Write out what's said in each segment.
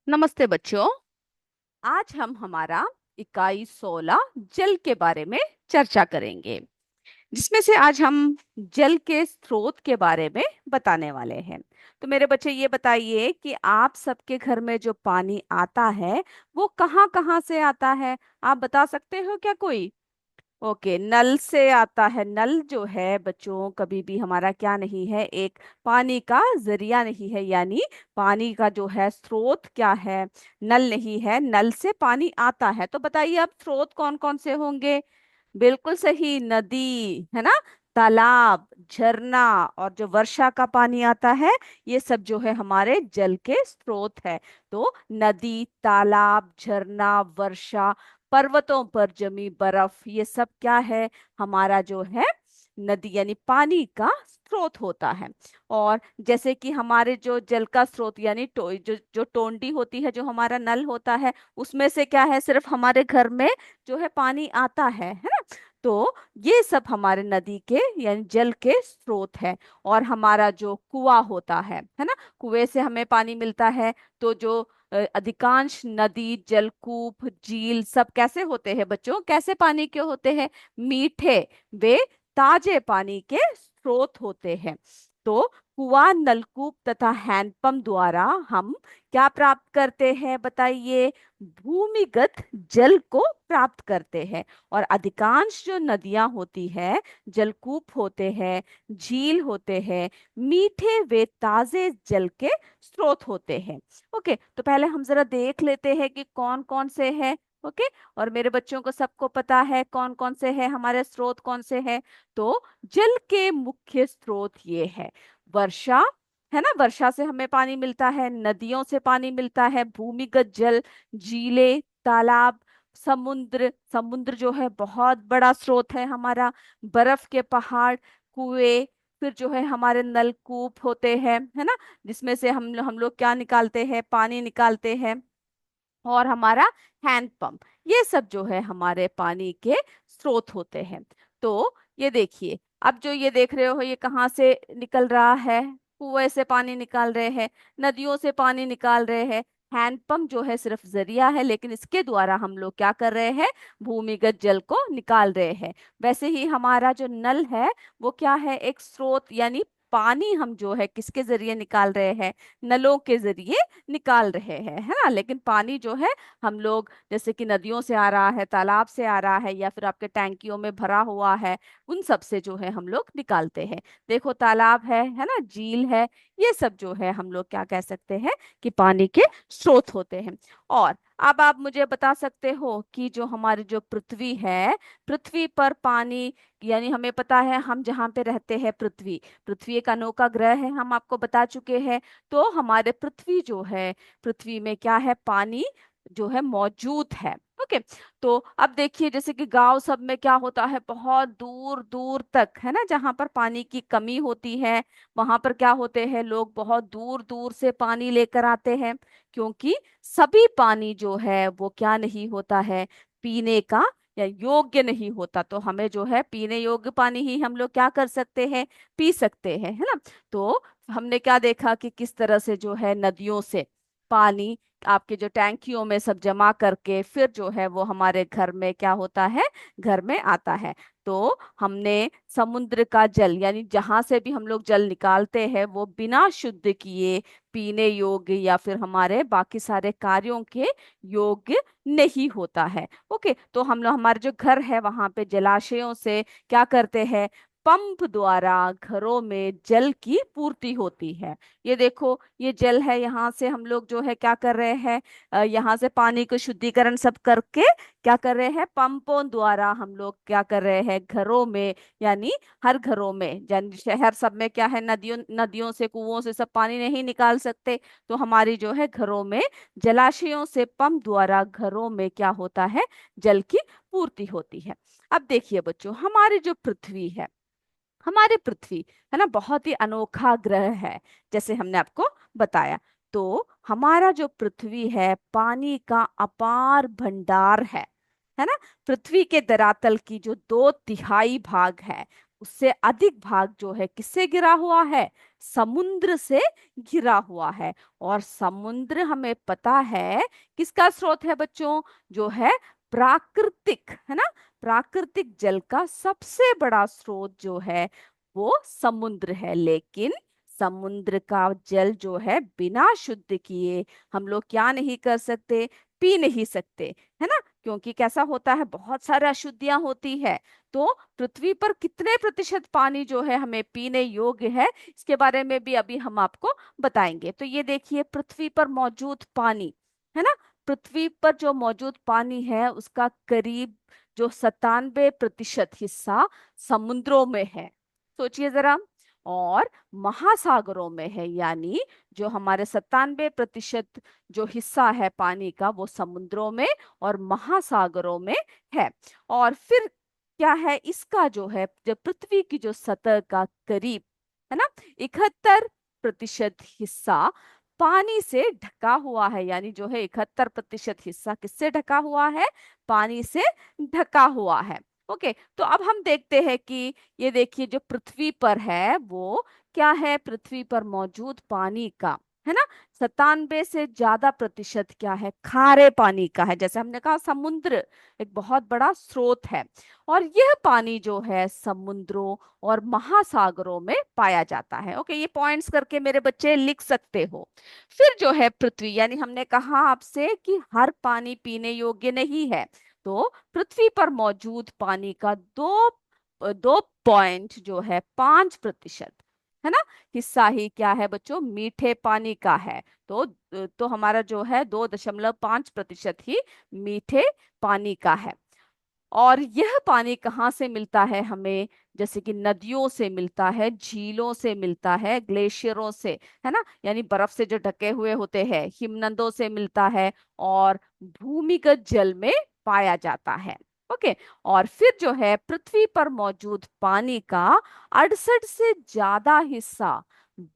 नमस्ते बच्चों। आज हम हमारा इकाई 16 जल के बारे में चर्चा करेंगे, जिसमें से आज हम जल के स्रोत के बारे में बताने वाले हैं। तो मेरे बच्चे ये बताइए कि आप सबके घर में जो पानी आता है वो कहाँ कहाँ से आता है? आप बता सकते हो क्या कोई? ओके, नल से आता है। नल जो है बच्चों कभी भी हमारा क्या नहीं है, एक पानी का जरिया नहीं है, यानी पानी का जो है स्रोत क्या है, नल नहीं है। नल से पानी आता है। तो बताइए अब स्रोत कौन कौन से होंगे? बिल्कुल सही, नदी है ना, तालाब, झरना, और जो वर्षा का पानी आता है, ये सब जो है हमारे जल के स्रोत है। तो नदी, तालाब, झरना, वर्षा, पर्वतों पर जमी बर्फ, ये सब क्या है? हमारा जो है नदी यानी पानी का स्रोत होता है। और जैसे कि हमारे जो जल का स्रोत यानी जो जो टोंडी होती है, जो हमारा नल होता है, उसमें से क्या है, सिर्फ हमारे घर में जो है पानी आता है ना। तो ये सब हमारे नदी के यानी जल के स्रोत है। और हमारा जो कुआं होता है ना, कुएं से हमें पानी मिलता है। तो जो अधिकांश नदी, जलकूप, झील सब कैसे होते हैं बच्चों? कैसे पानी के होते हैं? मीठे। वे ताजे पानी के स्रोत होते हैं। तो कुआं, नलकूप तथा हैंडपंप द्वारा हम क्या प्राप्त करते हैं बताइए? भूमिगत जल को प्राप्त करते हैं। और अधिकांश जो नदियां होती है, जलकूप होते हैं, झील होते हैं, मीठे वे ताजे जल के स्रोत होते हैं। ओके, तो पहले हम जरा देख लेते हैं कि कौन कौन से हैं। ओके, और मेरे बच्चों को सबको पता है कौन कौन से हैं हमारे स्रोत, कौन से हैं? तो जल के मुख्य स्रोत ये है। वर्षा, है ना, वर्षा से हमें पानी मिलता है। नदियों से पानी मिलता है। भूमिगत जल, झीलें, तालाब, समुद्र, समुद्र जो है बहुत बड़ा स्रोत है हमारा। बर्फ के पहाड़, कुएं, फिर जो है हमारे नलकूप होते हैं, है ना, जिसमें से हम लोग क्या निकालते हैं? पानी निकालते हैं। और हमारा हैंडपंप, ये सब जो है हमारे पानी के स्रोत होते हैं। तो ये देखिए, अब जो ये देख रहे हो ये कहाँ से निकल रहा है? कुएं से पानी निकाल रहे हैं, नदियों से पानी निकाल रहे हैं। हैंडपंप जो है सिर्फ जरिया है, लेकिन इसके द्वारा हम लोग क्या कर रहे हैं? भूमिगत जल को निकाल रहे हैं। वैसे ही हमारा जो नल है वो क्या है? एक स्रोत, यानी पानी हम जो है किसके जरिए निकाल रहे हैं? नलों के जरिए निकाल रहे हैं, है ना। लेकिन पानी जो है हम लोग जैसे कि नदियों से आ रहा है, तालाब से आ रहा है, या फिर आपके टैंकियों में भरा हुआ है, उन सब से जो है हम लोग निकालते हैं। देखो, तालाब है ना, झील है, ये सब जो है हम लोग क्या कह सकते हैं कि पानी के स्रोत होते हैं। और अब आप मुझे बता सकते हो कि जो हमारी जो पृथ्वी है, पृथ्वी पर पानी, यानी हमें पता है हम जहाँ पे रहते हैं, पृथ्वी, पृथ्वी एक अनोखा ग्रह है, हम आपको बता चुके हैं। तो हमारे पृथ्वी जो है, पृथ्वी में क्या है? पानी जो है मौजूद है। ओके, तो अब देखिए जैसे कि गांव सब में क्या होता है, बहुत दूर दूर तक, है ना, जहाँ पर पानी की कमी होती है, वहां पर क्या होते हैं, लोग बहुत दूर दूर से पानी लेकर आते हैं। क्योंकि सभी पानी जो है वो क्या नहीं होता है? पीने का या योग्य नहीं होता। तो हमें जो है पीने योग्य पानी ही हम लोग क्या कर सकते हैं? पी सकते हैं, है ना। तो हमने क्या देखा कि किस तरह से जो है नदियों से पानी आपके जो टैंकियों में सब जमा करके फिर जो है वो हमारे घर में क्या होता है? घर में आता है। तो हमने समुद्र का जल, यानी जहां से भी हम लोग जल निकालते हैं, वो बिना शुद्ध किए पीने योग्य या फिर हमारे बाकी सारे कार्यों के योग्य नहीं होता है। ओके, तो हम लोग हमारे जो घर है वहां पे जलाशयों से क्या करते हैं? पंप द्वारा घरों में जल की पूर्ति होती है। ये देखो, ये जल है, यहाँ से हम लोग जो है क्या कर रहे हैं? यहाँ से पानी को शुद्धिकरण सब करके क्या कर रहे हैं? पंपों द्वारा हम लोग क्या कर रहे हैं? घरों में, यानी हर घरों में, जन शहर सब में क्या है, नदियों नदियों से, कुओं से सब पानी नहीं निकाल सकते। तो हमारी जो है घरों में जलाशयों से पंप द्वारा घरों में क्या होता है? जल की पूर्ति होती है। अब देखिए बच्चों, हमारी जो पृथ्वी है, हमारे पृथ्वी, है ना, बहुत ही अनोखा ग्रह है, जैसे हमने आपको बताया। तो हमारा जो पृथ्वी है पानी का अपार भंडार है ना। पृथ्वी के धरातल की जो 2/3 भाग है, उससे अधिक भाग जो है किससे गिरा हुआ है? समुद्र से घिरा हुआ है। और समुद्र हमें पता है किसका स्रोत है बच्चों, जो है प्राकृतिक, है ना, प्राकृतिक जल का सबसे बड़ा स्रोत जो है वो समुद्र है। लेकिन समुद्र का जल जो है बिना शुद्ध किए हम लोग क्या नहीं कर सकते, पी नहीं सकते, है ना, क्योंकि कैसा होता है, बहुत सारी अशुद्धियां होती है। तो पृथ्वी पर कितने प्रतिशत पानी जो है हमें पीने योग्य है, इसके बारे में भी अभी हम आपको बताएंगे। तो ये देखिए पृथ्वी पर मौजूद पानी, है ना, पृथ्वी पर जो मौजूद पानी है उसका करीब जो 97% हिस्सा समुद्रों में है, सोचिए जरा। और महासागरों में है, यानी जो हमारे 97% जो हिस्सा है पानी का वो समुद्रों में और महासागरों में है। और फिर क्या है, इसका जो है जब पृथ्वी की जो सतह का करीब, है ना, 71% हिस्सा पानी से ढका हुआ है, यानी जो है 71% हिस्सा किससे ढका हुआ है, पानी से ढका हुआ है। ओके, तो अब हम देखते हैं कि ये देखिए जो पृथ्वी पर है वो क्या है, पृथ्वी पर मौजूद पानी का, है ना, 97 से ज्यादा प्रतिशत क्या है, खारे पानी का है। जैसे हमने कहा समुद्र एक बहुत बड़ा स्रोत है, और यह पानी जो है समुद्रों और महासागरों में पाया जाता है। ओके, ये पॉइंट्स करके मेरे बच्चे लिख सकते हो। फिर जो है पृथ्वी, यानी हमने कहा आपसे कि हर पानी पीने योग्य नहीं है, तो पृथ्वी पर मौजूद पानी का 2 पॉइंट जो है 5%, है ना, हिस्सा ही क्या है बच्चों, मीठे पानी का है। तो हमारा जो है 2.5% ही मीठे पानी का है। और यह पानी कहाँ से मिलता है हमें, जैसे कि नदियों से मिलता है, झीलों से मिलता है, ग्लेशियरों से, है ना, यानी बर्फ से जो ढके हुए होते हैं, हिमनदों से मिलता है, और भूमिगत जल में पाया जाता है। ओके, और फिर जो है पृथ्वी पर मौजूद पानी का 68 से ज्यादा हिस्सा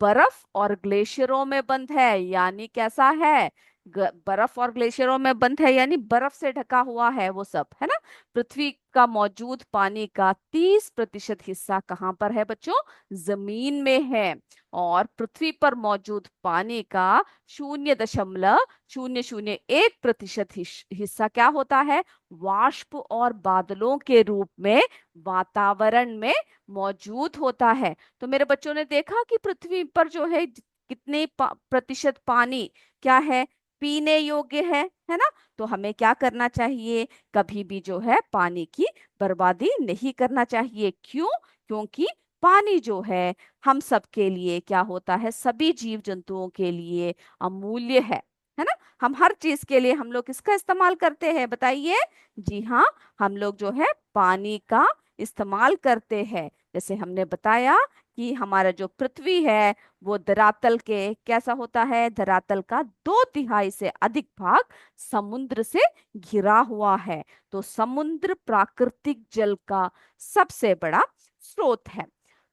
बर्फ और ग्लेशियरों में बंद है, यानी कैसा है, बर्फ और ग्लेशियरों में बंद है, यानी बर्फ से ढका हुआ है वो सब, है ना। पृथ्वी का मौजूद पानी का 30% हिस्सा कहाँ पर है बच्चों, जमीन में है। और पृथ्वी पर मौजूद पानी का 0.001% हिस्सा क्या होता है, वाष्प और बादलों के रूप में वातावरण में मौजूद होता है। तो मेरे बच्चों ने देखा कि पृथ्वी पर जो है कितने प्रतिशत पानी क्या है, पीने योग्य है ना। तो हमें क्या करना चाहिए, कभी भी जो है पानी की बर्बादी नहीं करना चाहिए। क्यों, क्योंकि पानी जो है हम सबके लिए क्या होता है, सभी जीव जंतुओं के लिए अमूल्य है ना। हम हर चीज के लिए हम लोग किसका इस्तेमाल करते हैं बताइए, जी हाँ, हम लोग जो है पानी का इस्तेमाल करते हैं। जैसे हमने बताया कि हमारा जो पृथ्वी है वो धरातल के कैसा होता है, धरातल का 2/3 से अधिक भाग समुद्र से घिरा हुआ है। तो समुद्र प्राकृतिक जल का सबसे बड़ा स्रोत है।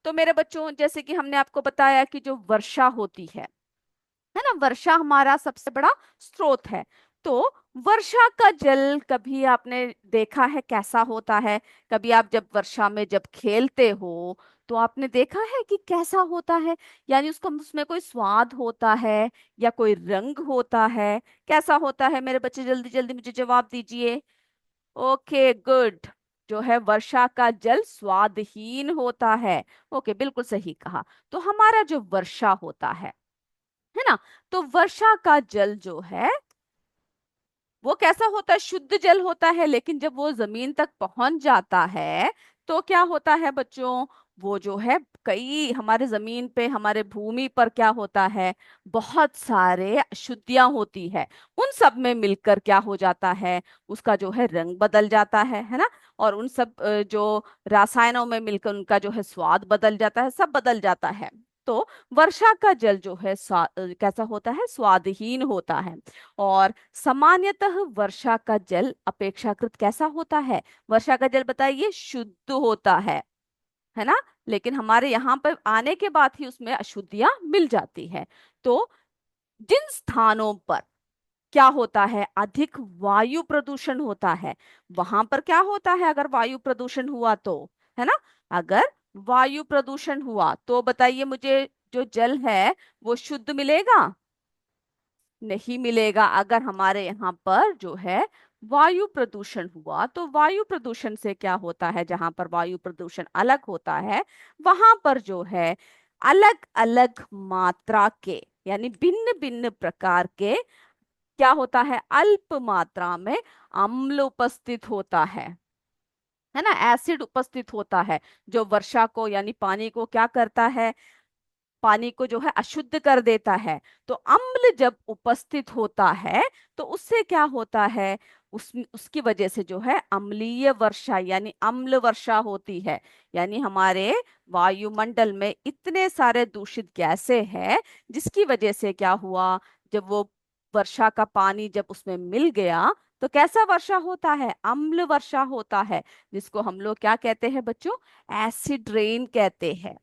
तो मेरे बच्चों जैसे कि हमने आपको बताया कि जो वर्षा होती है ना, वर्षा हमारा सबसे बड़ा स्रोत है। तो वर्षा का जल कभी आपने देखा है कैसा होता है, कभी आप जब वर्षा में जब खेलते हो तो आपने देखा है कि कैसा होता है, यानी उसको उसमें कोई स्वाद होता है या कोई रंग होता है, कैसा होता है मेरे बच्चे, जल्दी जल्दी मुझे जवाब दीजिए। ओके गुड, जो है वर्षा का जल स्वादहीन होता है। ओके, बिल्कुल सही कहा। तो हमारा जो वर्षा होता है ना, तो वर्षा का जल जो है वो कैसा होता है, शुद्ध जल होता है। लेकिन जब वो जमीन तक पहुंच जाता है तो क्या होता है बच्चों, वो जो है कई हमारे जमीन पे, हमारे भूमि पर क्या होता है, बहुत सारे अशुद्धियां होती है। उन सब में मिलकर क्या हो जाता है, उसका जो है रंग बदल जाता है ना। और उन सब जो रसायनों में मिलकर उनका जो है स्वाद बदल जाता है, सब बदल जाता है। तो वर्षा का जल जो है कैसा होता है, स्वादहीन होता है। और सामान्यतः वर्षा का जल अपेक्षाकृत कैसा होता है, वर्षा का जल बताइए शुद्ध होता है ना। लेकिन हमारे यहाँ पर आने के बाद ही उसमें अशुद्धियां मिल जाती है। तो जिन स्थानों पर क्या होता है, अधिक वायु प्रदूषण होता है, वहां पर क्या होता है, अगर वायु प्रदूषण हुआ तो, है ना, अगर वायु प्रदूषण हुआ तो बताइए मुझे, जो जल है वो शुद्ध मिलेगा? नहीं मिलेगा। अगर हमारे यहाँ पर जो है वायु प्रदूषण हुआ, तो वायु प्रदूषण से क्या होता है, जहां पर वायु प्रदूषण अलग होता है वहां पर जो है अलग अलग मात्रा के, यानी भिन्न भिन्न प्रकार के क्या होता है, अल्प मात्रा में अम्ल उपस्थित होता है ना, एसिड उपस्थित होता है, जो वर्षा को यानी पानी को क्या करता है, पानी को जो है अशुद्ध कर देता है। तो अम्ल जब उपस्थित होता है तो उससे क्या होता है, उसकी वजह से जो है अम्लीय वर्षा यानी अम्ल वर्षा होती है। यानी हमारे वायुमंडल में इतने सारे दूषित गैसें हैं जिसकी वजह से क्या हुआ, जब वो वर्षा का पानी जब उसमें मिल गया तो कैसा वर्षा होता है, अम्ल वर्षा होता है, जिसको हम लोग क्या कहते हैं बच्चों, एसिड रेन कहते हैं।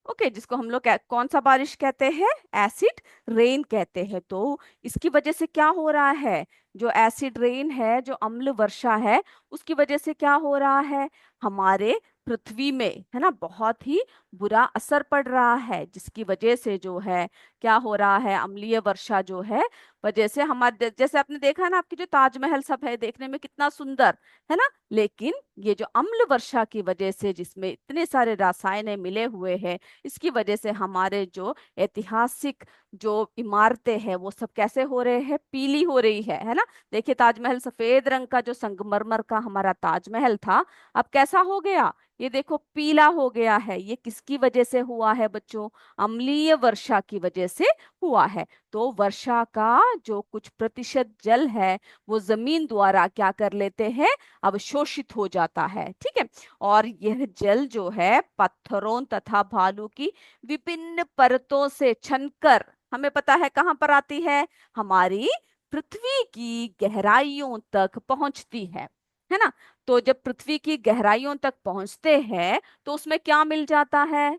ओके, जिसको हम लोग कौन सा बारिश कहते हैं, एसिड रेन कहते हैं। तो इसकी वजह से क्या हो रहा है, जो एसिड रेन है, जो अम्ल वर्षा है, उसकी वजह से क्या हो रहा है, हमारे पृथ्वी में है ना बहुत ही बुरा असर पड़ रहा है, जिसकी वजह से जो है क्या हो रहा है, अम्लीय वर्षा जो है वजह से हमारे जैसे आपने देखा ना, आपकी जो ताजमहल सब है देखने में कितना सुंदर है ना, लेकिन ये जो अम्ल वर्षा की वजह से जिसमें इतने सारे रसायन मिले हुए हैं, इसकी वजह से हमारे जो ऐतिहासिक जो इमारतें हैं वो सब कैसे हो रहे हैं, पीली हो रही है ना। देखिए ताजमहल, सफेद रंग का जो संगमरमर का हमारा ताजमहल था, अब कैसा हो गया, ये देखो पीला हो गया है। ये किसकी वजह से हुआ है बच्चों, अम्लीय वर्षा की वजह से हुआ है। तो वर्षा का जो कुछ प्रतिशत जल है वो जमीन द्वारा क्या कर लेते हैं, अवशोषित हो जाता है, ठीक है। और यह जल जो है पत्थरों तथा बालू की विभिन्न परतों से छनकर हमें पता है कहाँ पर आती है, हमारी पृथ्वी की गहराइयों तक पहुंचती है ना। तो जब पृथ्वी की गहराइयों तक पहुंचते हैं तो उसमें क्या मिल जाता है,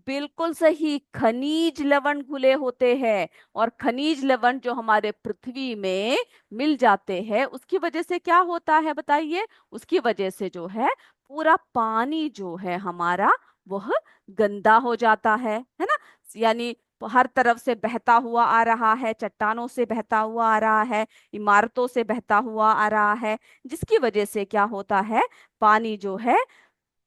बिल्कुल सही, खनिज लवण घुले होते हैं। और खनिज लवण जो हमारे पृथ्वी में मिल जाते हैं उसकी वजह से क्या होता है बताइए, उसकी वजह से जो है पूरा पानी जो है हमारा वह गंदा हो जाता है ना। यानी हर तरफ से बहता हुआ आ रहा है, चट्टानों से बहता हुआ आ रहा है, इमारतों से बहता हुआ आ रहा है, जिसकी वजह से क्या होता है, पानी जो है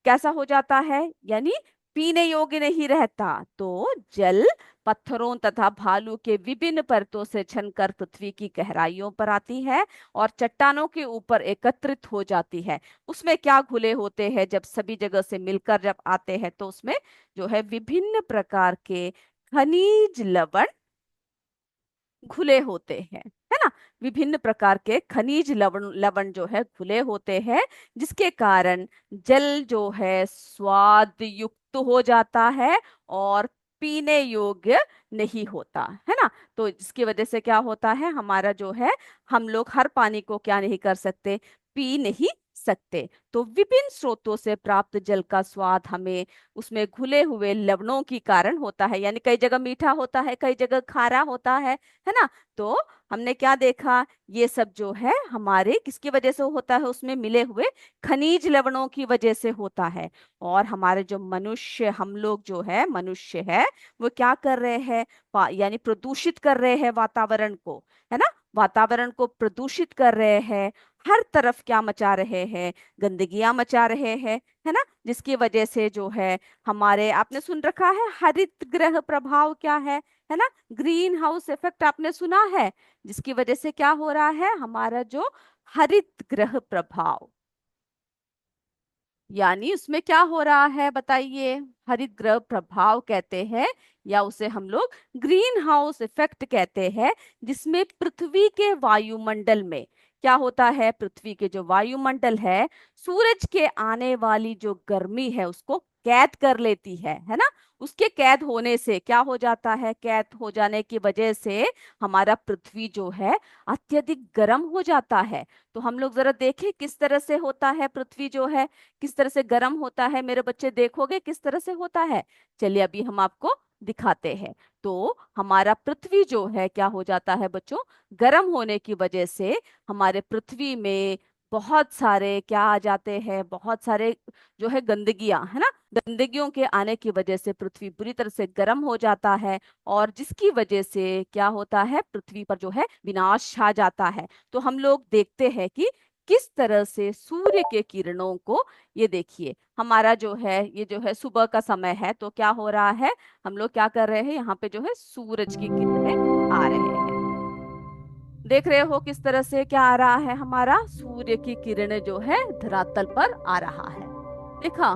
कैसा हो जाता है, यानी पीने योग्य नहीं रहता। तो जल पत्थरों तथा भालू के विभिन्न परतों से छनकर पृथ्वी की गहराइयों पर आती है और चट्टानों के ऊपर एकत्रित हो जाती है। उसमें क्या घुले होते हैं, जब सभी जगह से मिलकर जब आते हैं तो उसमें जो है विभिन्न प्रकार के खनिज लवण घुले होते हैं, है ना। विभिन्न प्रकार के खनिज लवण लवण जो है घुले होते हैं, जिसके कारण जल जो है स्वाद युक्त हो जाता है और पीने योग्य नहीं होता है ना। तो इसकी वजह से क्या होता है, हमारा जो है हम लोग हर पानी को क्या नहीं कर सकते, पी नहीं सकते। तो विभिन्न स्रोतों से प्राप्त जल का स्वाद हमें उसमें घुले हुए लवणों के कारण होता है, यानी कई जगह मीठा होता है, कई जगह खारा होता है ना। तो हमने क्या देखा, ये सब जो है हमारे किसकी वजह से होता है, उसमें मिले हुए खनिज लवणों की वजह से होता है। और हमारे जो मनुष्य, हम लोग जो है मनुष्य है, वो क्या कर रहे हैं, यानी प्रदूषित कर रहे हैं वातावरण को, है ना। वातावरण को प्रदूषित कर रहे हैं, हर तरफ क्या मचा रहे हैं, गंदगियां मचा रहे हैं, है ना। जिसकी वजह से जो है हमारे, आपने सुन रखा है हरित ग्रह प्रभाव क्या है ना, ग्रीन हाउस इफेक्ट आपने सुना है, जिसकी वजह से क्या हो रहा है, हमारा जो हरित ग्रह प्रभाव, यानी उसमें क्या हो रहा है बताइए, हरित ग्रह प्रभाव कहते हैं या उसे हम लोग ग्रीन हाउस इफेक्ट कहते हैं, जिसमें पृथ्वी के वायुमंडल में क्या होता है, पृथ्वी के जो वायुमंडल है सूरज के आने वाली जो गर्मी है उसको कैद कर लेती है ना। उसके कैद होने से क्या हो जाता है, कैद हो जाने की वजह से हमारा पृथ्वी जो है अत्यधिक गर्म हो जाता है। तो हम लोग जरा देखें किस तरह से होता है, पृथ्वी जो है किस तरह से गर्म होता है, मेरे बच्चे देखोगे किस तरह से होता है, चलिए अभी हम आपको दिखाते हैं। तो हमारा पृथ्वी जो है क्या हो जाता है बच्चों, गर्म होने की वजह से हमारे पृथ्वी में बहुत सारे क्या आ जाते हैं, बहुत सारे जो है गंदगियां, है ना। गंदगियों के आने की वजह से पृथ्वी पूरी तरह से गर्म हो जाता है, और जिसकी वजह से क्या होता है, पृथ्वी पर जो है विनाश छा जाता है। तो हम लोग देखते हैं कि किस तरह से सूर्य के किरणों को, ये देखिए हमारा जो है, ये जो है सुबह का समय है, तो क्या हो रहा है, हम लोग क्या कर रहे हैं, यहाँ पे जो है सूरज की किरणें आ रहे हैं। देख रहे हो किस तरह से क्या आ रहा है, हमारा सूर्य की किरण जो है धरातल पर आ रहा है। देखा,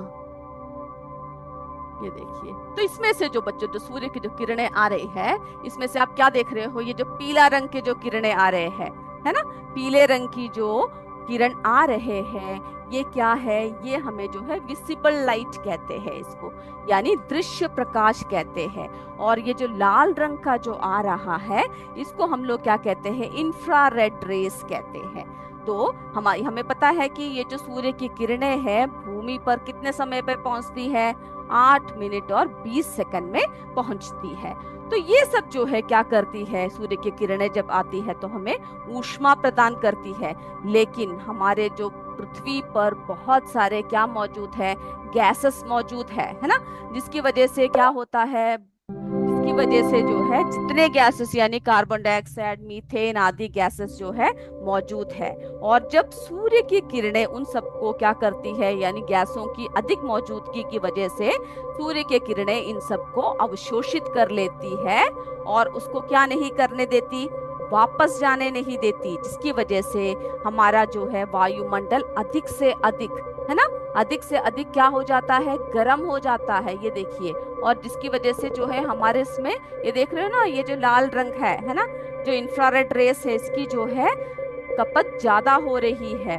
ये देखिए। तो इसमें से जो बच्चों, जो सूर्य की जो किरणें आ रही है, इसमें से आप क्या देख रहे हो, ये जो पीला रंग के जो किरणें आ रहे हैं, है ना, पीले रंग की जो किरण आ रहे हैं, ये क्या है, ये हमें जो है विजिबल लाइट कहते हैं इसको, यानी दृश्य प्रकाश कहते हैं। और ये जो लाल रंग का जो आ रहा है, इसको हम लोग क्या कहते हैं, इंफ्रारेड रेस कहते हैं। तो हमारी हमें पता है कि ये जो सूर्य की किरणें हैं भूमि पर कितने समय पर पहुंचती है, 8 मिनट और 20 सेकंड में पहुंचती है। तो ये सब जो है क्या करती है, सूर्य की किरणें जब आती है तो हमें ऊष्मा प्रदान करती है। लेकिन हमारे जो पृथ्वी पर बहुत सारे क्या मौजूद है, गैसेस मौजूद है ना, जिसकी वजह से क्या होता है, जिसकी वजह से जो है जितने गैसेस यानी कार्बन डाइऑक्साइड, मीथेन आदि गैसेस जो है मौजूद है, और जब सूर्य की किरणें उन सबको क्या करती है, यानी गैसों की अधिक मौजूदगी की वजह से सूर्य की किरणें इन सबको अवशोषित कर लेती है, और उसको क्या नहीं करने देती, वापस जाने नहीं देती, जिसकी वजह से हमारा जो है वायुमंडल अधिक से अधिक, है ना, अधिक से अधिक क्या हो जाता है, गर्म हो जाता है, ये देखिए। और जिसकी वजह से जो है हमारे इसमें, ये देख रहे हो ना, ये जो लाल रंग है ना, जो इंफ्रारेड रेस है, इसकी जो है खपत ज्यादा हो रही है।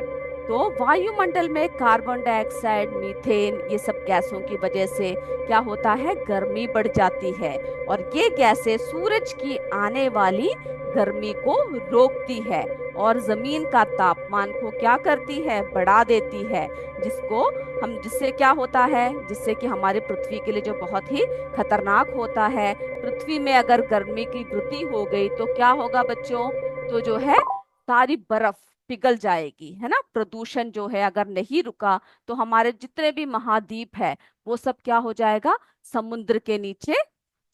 तो वायुमंडल में कार्बन डाइऑक्साइड, मीथेन, ये सब गैसों की वजह से क्या होता है, गर्मी बढ़ जाती है, और ये गैसें सूरज की आने वाली गर्मी को रोकती है, और जमीन का तापमान को क्या करती है, बढ़ा देती है, जिसको हम, जिससे क्या होता है, जिससे कि हमारे पृथ्वी के लिए जो बहुत ही खतरनाक होता है, पृथ्वी में अगर गर्मी की वृद्धि हो गई तो क्या होगा बच्चों, तो जो है सारी बर्फ पिघल जाएगी, है ना। प्रदूषण जो है अगर नहीं रुका तो हमारे जितने भी महाद्वीप है वो सब क्या हो जाएगा, समुद्र के नीचे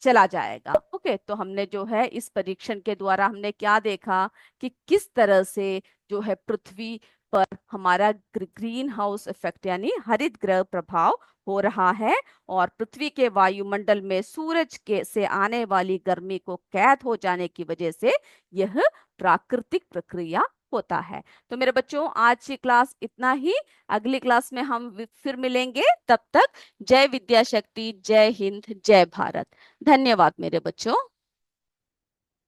चला जाएगा। ओके, तो हमने जो है इस परीक्षण के द्वारा हमने क्या देखा कि किस तरह से जो है पृथ्वी पर हमारा ग्रीन हाउस इफेक्ट यानी हरित गृह प्रभाव हो रहा है, और पृथ्वी के वायुमंडल में सूरज के से आने वाली गर्मी को कैद हो जाने की वजह से यह प्राकृतिक प्रक्रिया होता है। तो मेरे बच्चों, आज की क्लास इतना ही। अगली क्लास में हम फिर मिलेंगे। तब तक जय विद्या शक्ति, जय हिंद, जय भारत। धन्यवाद मेरे बच्चों।